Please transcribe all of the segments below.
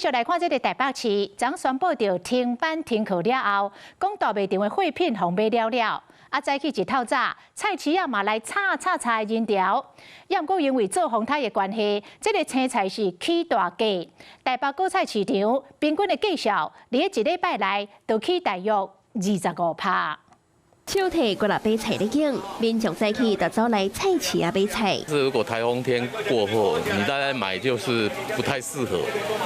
就來看這個台北市，剛宣布到停班停課了後，講大賣場的貨品紅賣了。早起一透早，菜市仔嘛來炒人潮。不過因為做風颱的關係，這個青菜是起大價。台北果菜市場平均的價數，在一禮拜內就起大約25%。手提過來買菜的景，民眾早起就走來菜市仔買菜。如果颱風天過後，你大概買就是不太適合，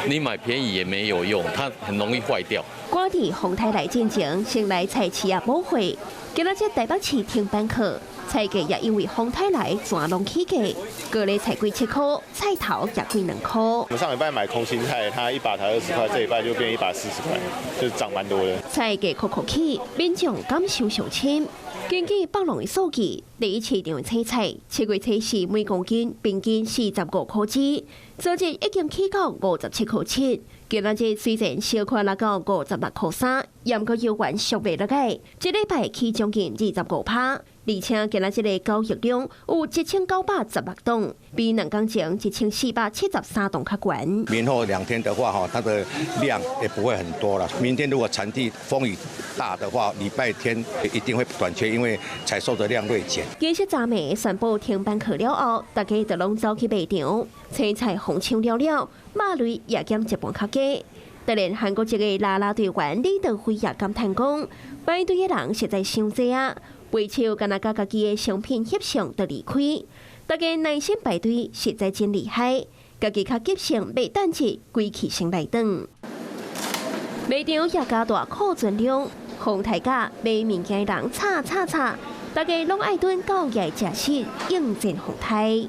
你買便宜也沒有用，它很容易壞掉。趕在風颱來之前，先來菜市仔補貨。今仔日台北市停班課，菜價也因為風颱來全攏起價，各類菜貴7塊，菜頭也貴2塊。我們上禮拜買空心菜，它一把才20塊，這禮拜就變140塊，就是漲蠻多的。菜價扣起，民眾感受上深。根據北農的數據，第一市場的青菜7月初是每公斤平均45塊錢，昨日已經起到57塊7。今仔日雖然小可來到56塊3，也毋過有關俗賣落來，這禮拜起將近25%，而且今仔日的交易量有1916噸，比2天前1473噸較懸。明後2天的話，它的量也不會很多了。明天如果產地風雨大的話，禮拜天一定會短缺，因為採收的量銳減。其實昨暝宣布停班課了後，大家就攏走去賣場，青菜紅搶了，肉類也減一半較價。當然，韓國一個啦啦隊員李德輝也感嘆講，排隊的人實在傷濟啊，為笑敢若甲家己的商品翕相就離開。大家耐心排隊實在真厲害，家己較急性袂等一歸去先來轉。賣場也加大庫存量，風颱假買物件的人炒，大家攏愛囤到夜食食應戰風颱。